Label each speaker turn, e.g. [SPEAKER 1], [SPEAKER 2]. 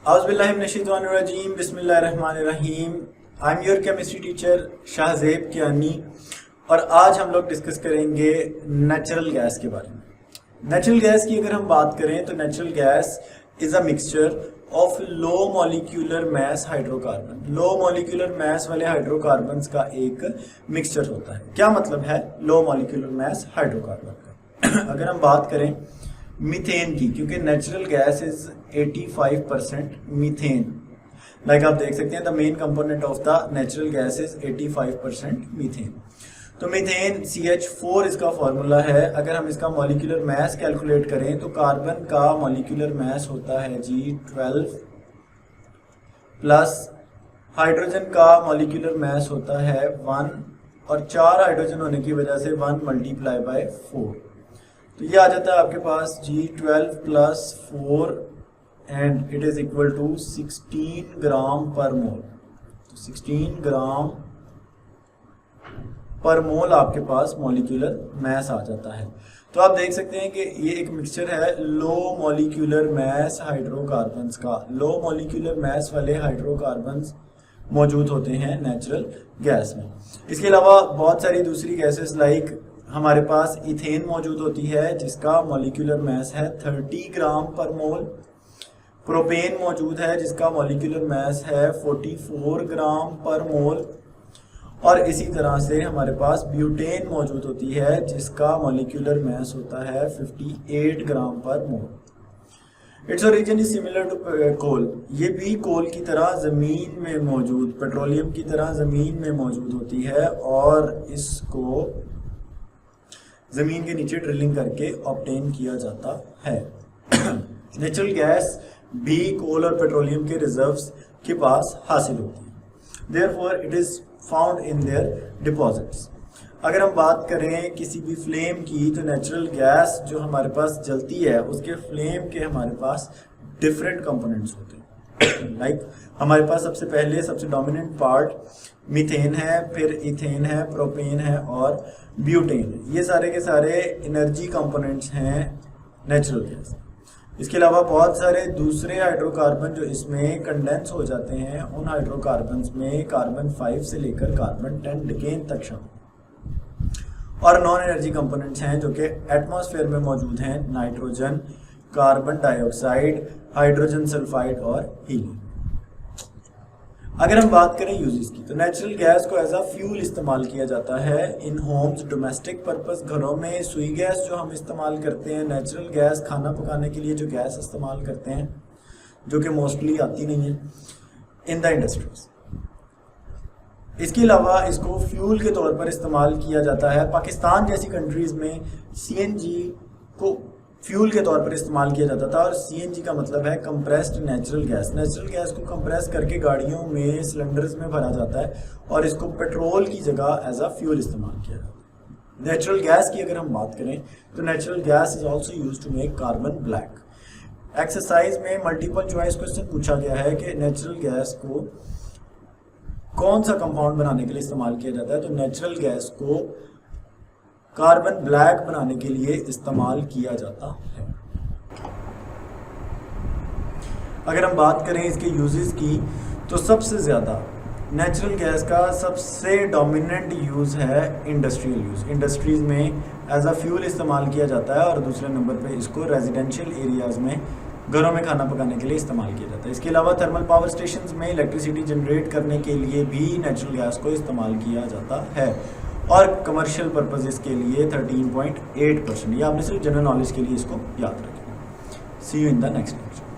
[SPEAKER 1] औज़ुबिल्लाहिमिनश्शैतानिर्रजीम बिस्मिल्लाहिर्रहमानिर्रहीम। I am your chemistry teacher Shahzeb Kiyani और आज हम लोग डिस्कस करेंगे नेचुरल गैस के बारे में। नेचुरल गैस की अगर हम बात करें तो natural gas is a mixture of low molecular mass hydrocarbon. Low molecular mass वाले हाइड्रोकार्बन्स का एक मिक्सचर होता है। क्या मतलब है लो मॉलिक्यूलर मैस हाइड्रोकार्बन का? अगर हम बात करें मीथेन की, क्योंकि natural gas is 85% methane. Like आप देख सकते हैं the main component of the natural gas is 85% methane. तो मीथेन CH4 इसका फॉर्मूला है। अगर हम इसका मॉलिक्यूलर मास कैलकुलेट करें तो कार्बन का मॉलिक्यूलर मास होता है जी 12 प्लस हाइड्रोजन का मॉलिक्यूलर मास होता है 1 और 4 हाइड्रोजन होने की वजह से 1 मल्टीप्लाई बाय 4। तो ये आ जाता है आपके पास जी 12 plus 4 and it is equal to 16 gram per mole. तो 16 ग्राम पर मोल आपके पास मॉलिक्यूलर मास आ जाता है। तो आप देख सकते हैं कि ये एक मिक्सचर है लो मॉलिक्यूलर मास हाइड्रोकार्बन्स का। लो मॉलिक्यूलर मास वाले हाइड्रोकार्बन्स मौजूद होते हैं नेचुरल गैस में। इसके अलावा बहुत सारी दूसरी गैसेस लाइक हमारे पास इथेन मौजूद होती है जिसका मॉलिक्यूलर मास है 30 ग्राम पर मोल। प्रोपेन मौजूद है जिसका मॉलिक्यूलर मास है 44 ग्राम पर मोल। और इसी तरह से हमारे पास ब्यूटेन मौजूद होती है जिसका मॉलिक्यूलर मास होता है 58 gram per mole. Its origin is similar to coal. ये भी कोल की तरह ज़मीन में मौजूद, पेट्रोलियम की तरह ज़मीन में मौजूद होती है और इसको ज़मीन के नीचे ड्रिलिंग करके ऑब्टेन किया जाता है। नेचुरल गैस भी कोल और पेट्रोलियम के रिजर्व्स के पास हासिल होती है। Therefore it is found in their deposits. अगर हम बात करें किसी भी फ्लेम की तो नेचुरल गैस जो हमारे पास जलती है उसके फ्लेम के हमारे पास डिफरेंट कंपोनेंट्स होते हैं। लाइक हमारे पास सबसे पहले सबसे डोमिनेंट पार्ट मीथेन है, फिर इथेन है, प्रोपेन है और ब्यूटेन है। ये सारे के सारे एनर्जी कंपोनेंट्स हैं नेचुरल गैस। इसके अलावा बहुत सारे दूसरे हाइड्रोकार्बन जो इसमें कंडेंस हो जाते हैं, उन हाइड्रोकार्बन्स में कार्बन 5 से लेकर कार्बन 10 डिकेन तक शामिल और नॉन एनर्जी कंपोनेंट्स हैं जो कि एटमॉस्फेयर में मौजूद हैं। Nitrogen, carbon dioxide, hydrogen sulphide और हीलियम। अगर हम बात करें यूजेस की तो नेचुरल गैस को एज अ फ्यूल इस्तेमाल किया जाता है इन होम्स, डोमेस्टिक पर्पस, घरों में सुई गैस जो हम इस्तेमाल करते हैं, नेचुरल गैस खाना पकाने के लिए जो गैस इस्तेमाल करते हैं जो कि मोस्टली आती नहीं है, इन द इंडस्ट्रीज। इसके अलावा इसको फ्यूल के तौर पर इस्तेमाल किया जाता है। पाकिस्तान जैसी कंट्रीज़ में CNG को फ्यूल के तौर पर इस्तेमाल किया जाता था और CNG का मतलब है compressed natural gas. Natural gas को कंप्रेस करके गाड़ियों में सिलेंडर्स में भरा जाता है और इसको पेट्रोल की जगह एज अ फ्यूल इस्तेमाल किया जाता है। नेचुरल गैस की अगर हम बात करें तो natural gas is also use to make carbon black. Exercise में मल्टीपल चॉइस क्वेश्चन पूछा गया है कि नेचुरल गैस को कौन सा कंपाउंड बनाने के लिए इस्तेमाल किया जाता है, तो नेचुरल गैस को कार्बन ब्लैक बनाने के लिए इस्तेमाल किया जाता है। अगर हम बात करें इसके यूजेस की तो सबसे ज़्यादा नेचुरल गैस का सबसे डोमिनेंट यूज़ है इंडस्ट्रियल यूज़। इंडस्ट्रीज़ में एज अ फ्यूल इस्तेमाल किया जाता है और दूसरे नंबर पे इसको रेजिडेंशियल एरियाज़ में घरों में खाना पकाने के लिए इस्तेमाल किया जाता है। इसके अलावा थर्मल पावर स्टेशंस में इलेक्ट्रिसिटी जनरेट करने के लिए भी नेचुरल गैस को इस्तेमाल किया जाता है और कमर्शियल पर्पजेस के लिए 13.8%। ये आपने सिर्फ जनरल नॉलेज के लिए इसको याद रखें। See you in the next lecture.